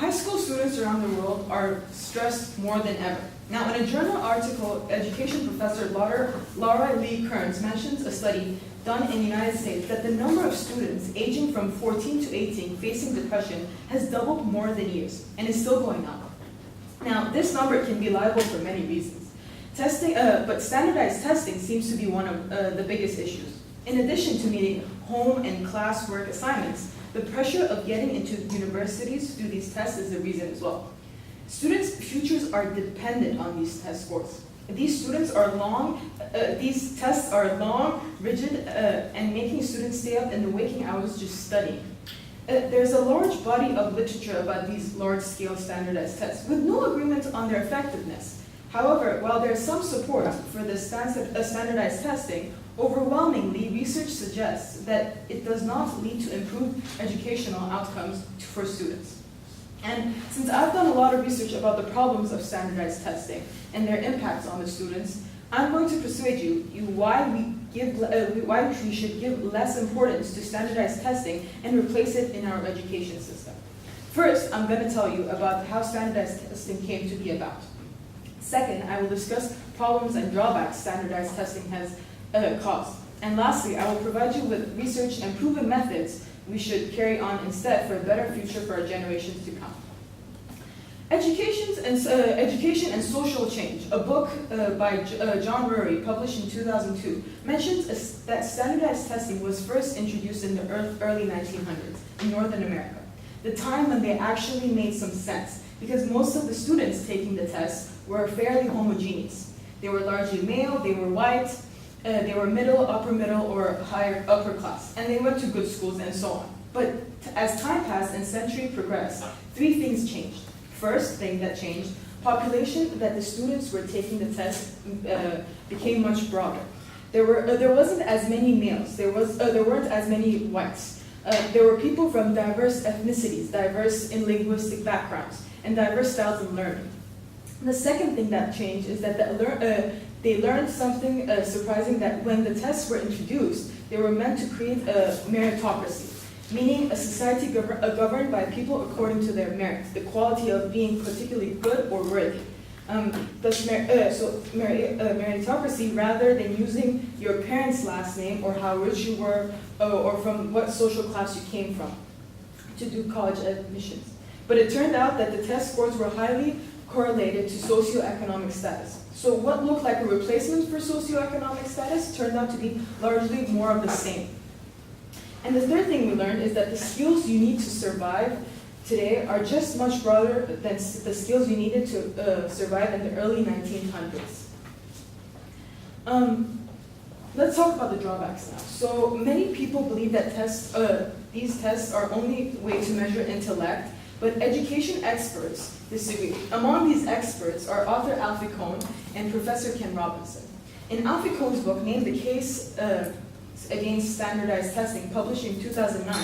High school students around the world are stressed more than ever. Now, in a journal article, education professor Laura Lee Kearns mentions a study done in the United States that the number of students aging from 14 to 18 facing depression has doubled more than years and is still going up. Now, this number can be liable for many reasons. But standardized testing seems to be one of the biggest issues. In addition to meeting home and classwork assignments, the pressure of getting into universities through these tests is a reason as well. Students' futures are dependent on these test scores. These tests are long, rigid, and making students stay up in the waking hours just studying. There's a large body of literature about these large-scale standardized tests, with no agreement on their effectiveness. However, while there's some support for the standardized testing, overwhelmingly, research suggests that it does not lead to improved educational outcomes for students. And since I've done a lot of research about the problems of standardized testing and their impacts on the students, I'm going to persuade you why we should give less importance to standardized testing and replace it in our education system. First, I'm going to tell you about how standardized testing came to be about. Second, I will discuss problems and drawbacks standardized testing has caused. And lastly, I will provide you with research and proven methods we should carry on instead for a better future for our generations to come. Education and Social Change, a book by John Rury, published in 2002, mentions that standardized testing was first introduced in the early 1900s in Northern America, the time when they actually made some sense, because most of the students taking the tests were fairly homogeneous. They were largely male, they were white, they were upper middle, or higher upper class, and they went to good schools and so on. But as time passed and century progressed, three things changed. First thing that changed, population that the students were taking the test became much broader. There wasn't as many males. There weren't as many whites. There were people from diverse ethnicities, diverse in linguistic backgrounds, and diverse styles of learning. The second thing that changed is that they learned something surprising, that when the tests were introduced, they were meant to create a meritocracy, meaning a society governed by people according to their merit, the quality of being particularly good or worthy. Meritocracy, rather than using your parents' last name or how rich you were or from what social class you came from to do college admissions. But it turned out that the test scores were highly correlated to socioeconomic status. So what looked like a replacement for socioeconomic status turned out to be largely more of the same. And the third thing we learned is that the skills you need to survive today are just much broader than the skills you needed to survive in the early 1900s. Let's talk about the drawbacks now. So many people believe that these tests are only way to measure intellect, but education experts disagree. Among these experts are author Alfie Kohn and Professor Ken Robinson. In Alfie Kohn's book, named The Case Against Standardized Testing, published in 2009,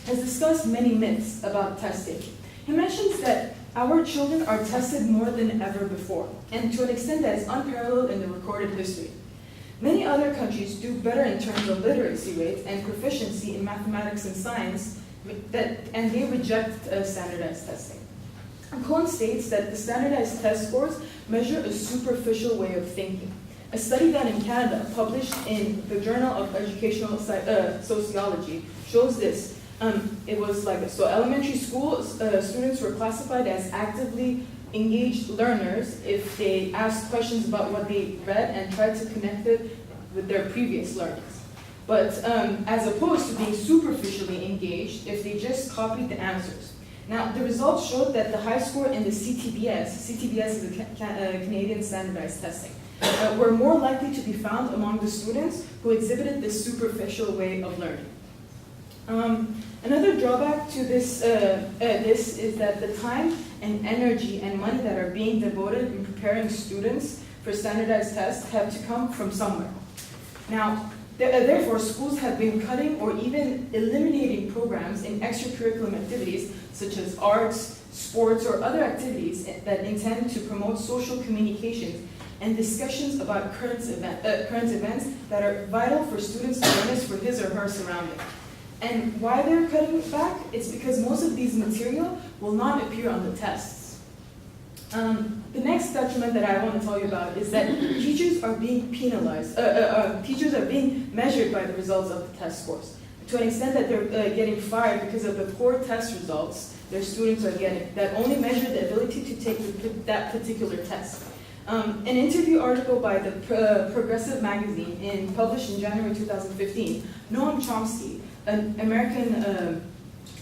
has discussed many myths about testing. He mentions that our children are tested more than ever before, and to an extent that is unparalleled in the recorded history. Many other countries do better in terms of literacy rates and proficiency in mathematics and science, and they reject standardized testing. Kohn states that the standardized test scores measure a superficial way of thinking. A study done in Canada, published in the Journal of Educational Sociology, shows this. It was like, so elementary school students were classified as actively engaged learners if they asked questions about what they read and tried to connect it with their previous learnings. But as opposed to being superficially engaged if they just copied the answers. Now, the results showed that the high score in the CTBS is a Canadian standardized testing, were more likely to be found among the students who exhibited this superficial way of learning. Another drawback to this is that the time and energy and money that are being devoted in preparing students for standardized tests have to come from somewhere. Now, therefore, schools have been cutting or even eliminating programs in extracurricular activities such as arts, sports, or other activities that intend to promote social communications and discussions about current events that are vital for students' awareness for his or her surroundings. And why they're cutting back? It's because most of these material will not appear on the tests. The next detriment that I want to tell you about is that teachers are being penalized. Teachers are being measured by the results of the test scores, to an extent that they're getting fired because of the poor test results their students are getting that only measure the ability to take that particular test. An interview article by the Progressive magazine published in January 2015, Noam Chomsky, an American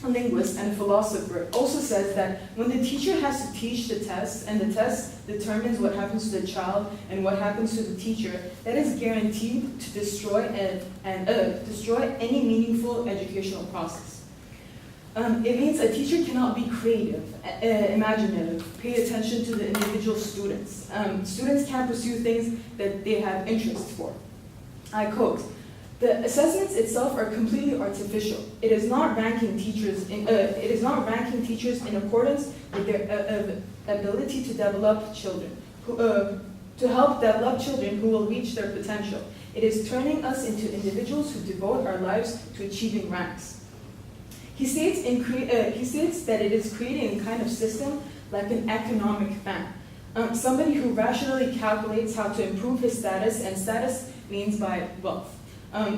linguist and philosopher, also says that when the teacher has to teach the test and the test determines what happens to the child and what happens to the teacher, that is guaranteed to destroy any meaningful educational process. It means a teacher cannot be creative, imaginative, pay attention to the individual students. Students can't pursue things that they have interest for. I quote, "The assessments itself are completely artificial. It is not ranking teachers in accordance with their ability to develop children, to help develop children who will reach their potential. It is turning us into individuals who devote our lives to achieving ranks." He states that it is creating a kind of system like an economic man. Somebody who rationally calculates how to improve his status, and status means by wealth.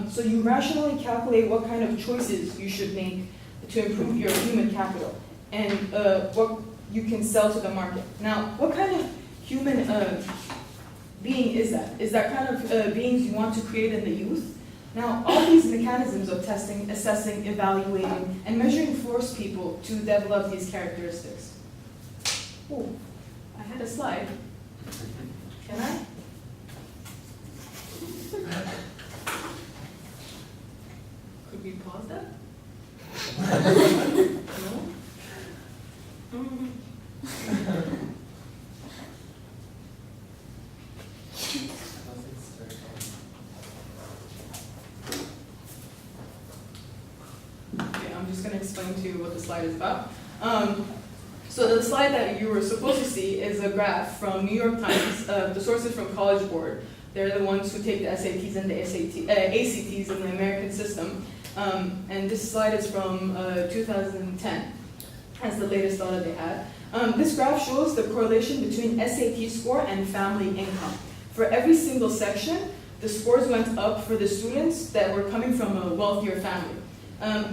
So you rationally calculate what kind of choices you should make to improve your human capital and what you can sell to the market. Now, what kind of human being is that? Is that kind of beings you want to create in the youth? Now, all these mechanisms of testing, assessing, evaluating, and measuring force people to develop these characteristics. Oh, I had a slide. Can I? Could we pause that? No? I'm just going to explain to you what the slide is about. So the slide that you were supposed to see is a graph from New York Times. The source is from College Board. They're the ones who take the SATs and the ACTs in the American system. And this slide is from 2010, as the latest data they had. This graph shows the correlation between SAT score and family income. For every single section, the scores went up for the students that were coming from a wealthier family.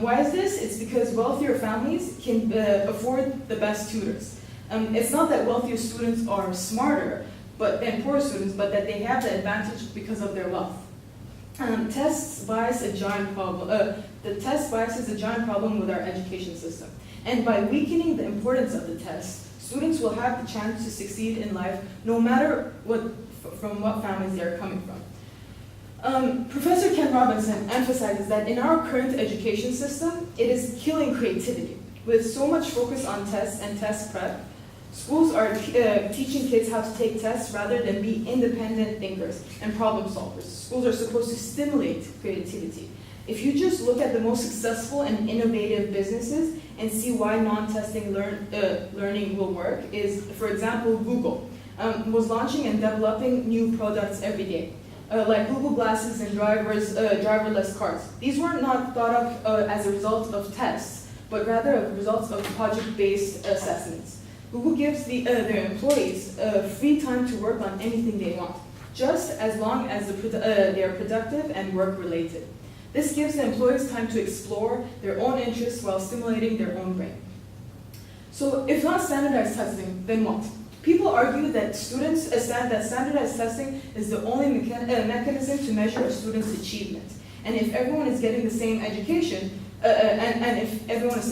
Why is this? It's because wealthier families can afford the best tutors. It's not that wealthier students are smarter than poorer students, but that they have the advantage because of their wealth. Tests bias a giant problem. The test bias is a giant problem with our education system. And by weakening the importance of the test, students will have the chance to succeed in life no matter from what families they are coming from. Professor Ken Robinson emphasizes that in our current education system, it is killing creativity. With so much focus on tests and test prep, schools are teaching kids how to take tests rather than be independent thinkers and problem solvers. Schools are supposed to stimulate creativity. If you just look at the most successful and innovative businesses and see why non-testing learning will work is, for example, Google was launching and developing new products every day. Like Google Glasses and driverless cars. These were not thought up as a result of tests, but rather a result of project-based assessments. Google gives their employees free time to work on anything they want, just as long as they are productive and work-related. This gives the employees time to explore their own interests while stimulating their own brain. So if not standardized testing, then what? People argue that standardized testing is the only mechanism to measure a student's achievement. And if everyone is getting the same education, and if everyone is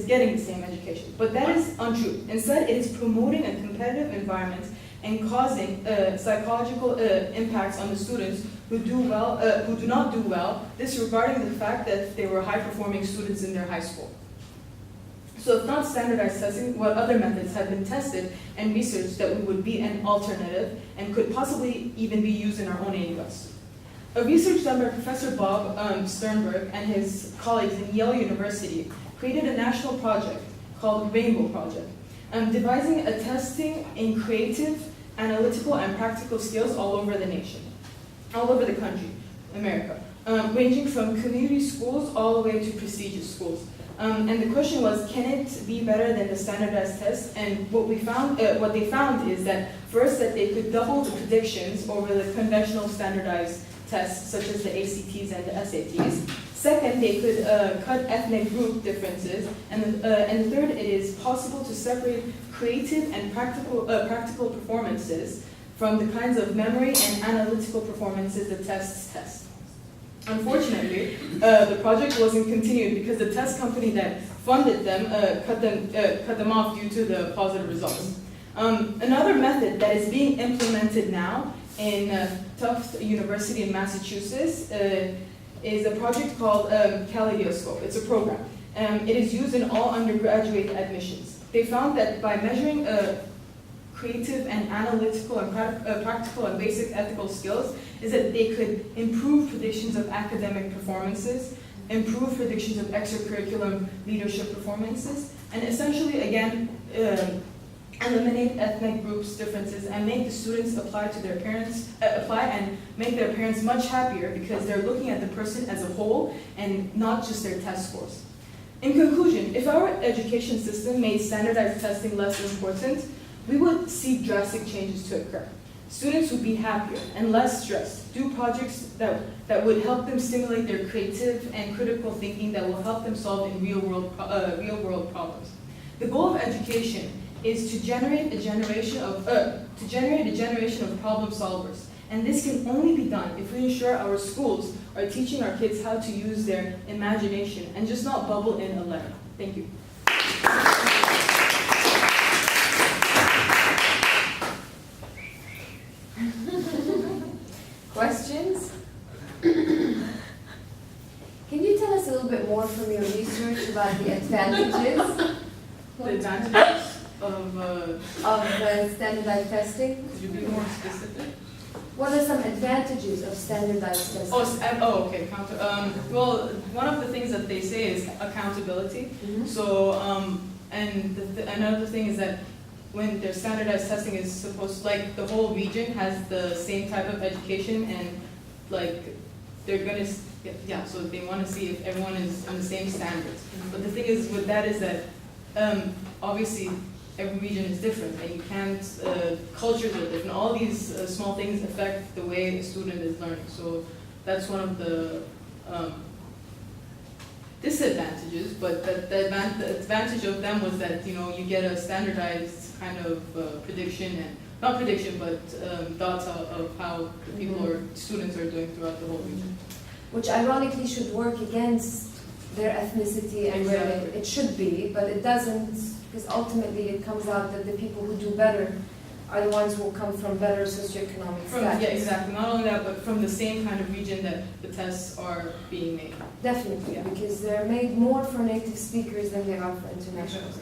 getting the same education. But that is untrue. Instead, it is promoting a competitive environment and causing psychological impacts on the students who do not do well, disregarding the fact that they were high-performing students in their high school. So if not standardized testing, what other methods have been tested and researched that would be an alternative and could possibly even be used in our own AUS? A research done by Professor Bob Sternberg and his colleagues in Yale University created a national project called Rainbow Project, devising a testing in creative, analytical, and practical skills all over the nation, all over the country, America. ranging from community schools all the way to prestigious schools. And the question was, can it be better than the standardized tests? And what they found is that first, that they could double the predictions over the conventional standardized tests, such as the ACTs and the SATs. Second, they could cut ethnic group differences. And third, it is possible to separate creative and practical performances from the kinds of memory and analytical performances the tests test. Unfortunately, the project wasn't continued because the test company that funded them cut them off due to the positive results. Another method that is being implemented now in Tufts University in Massachusetts is a project called Kaleidoscope. It's a program. It is used in all undergraduate admissions. They found that by measuring creative and analytical and practical and basic ethical skills, is that they could improve predictions of academic performances, improve predictions of extracurricular leadership performances, and essentially, again, eliminate ethnic groups differences and make the students apply and make their parents much happier because they're looking at the person as a whole and not just their test scores. In conclusion, if our education system made standardized testing less important, we would see drastic changes to occur. Students would be happier and less stressed, do projects that would help them stimulate their creative and critical thinking that will help them solve in real world problems. The goal of education is to generate a generation of problem solvers, and this can only be done if we ensure our schools are teaching our kids how to use their imagination and just not bubble in a letter. Thank you. Questions? Can you tell us a little bit more from your research about the advantages? The advantages of standardized testing? Could you be more specific? What are some advantages of standardized testing? Okay. Well, one of the things that they say is accountability. Mm-hmm. So, and another thing is that when their standardized testing is supposed, like the whole region has the same type of education, and like they're gonna, so they want to see if everyone is on the same standards. Mm-hmm. But the thing is with that is that obviously every region is different, and you can't, cultures are different. All these small things affect the way a student is learning. So that's one of the disadvantages, but the advantage of them was that, you get a standardized kind of prediction, and not prediction, but thoughts of how people or students are doing throughout the whole region. Which ironically should work against their ethnicity and where it should be, but it doesn't, because ultimately it comes out that the people who do better are the ones who will come from better socioeconomic status. Yeah, exactly. Not only that, but from the same kind of region that the tests are being made. Definitely, Yeah. because they're made more for native speakers than they are for internationals.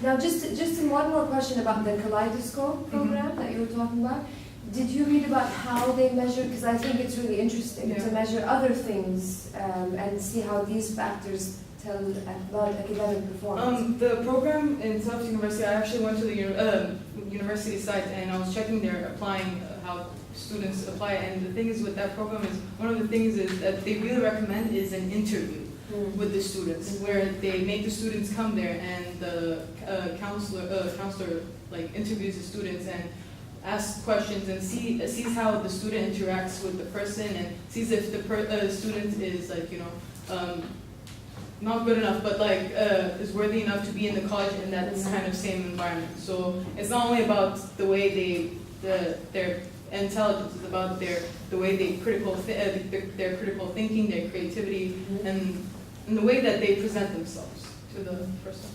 Now, just one more question about the Kaleidoscope program that you were talking about. Did you read about how they measure? Because I think it's really interesting to measure other things and see how these factors tell about academic performance. The program in Tufts University, I actually went to the university site and I was checking their applying, how students apply. And the thing is with that program is, one of the things is that they really recommend is an interview with the students, where they make the students come there and the counselor like interviews the students and asks questions and sees how the student interacts with the person and sees if the student is like, not good enough, but like is worthy enough to be in the college in that kind of same environment. So it's not only about the way their intelligence, it's about the way their critical thinking, their creativity, and the way that they present themselves to the person.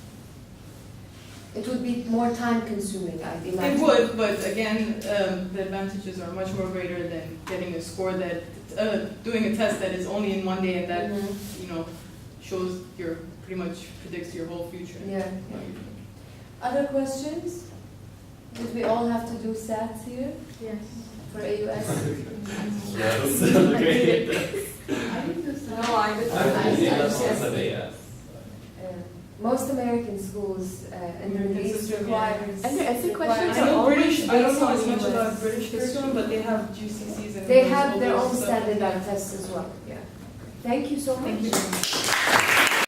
It would be more time consuming, I'd imagine. It would, but again, the advantages are much more greater than getting a score that, doing a test that is only in one day and that, shows pretty much predicts your whole future. Yeah. Other questions? Did we all have to do SATs here? Yes. For AUS? Yes. Great. I didn't do so. No, I didn't. Yes. Most American schools in the Middle East requires. And the essay requires- questions I know British, I don't know as based on much US. about British curriculum, but they have GCSEs and They those have their older own stuff. standardized tests as well. Yeah. Thank you so much. Thank you very much.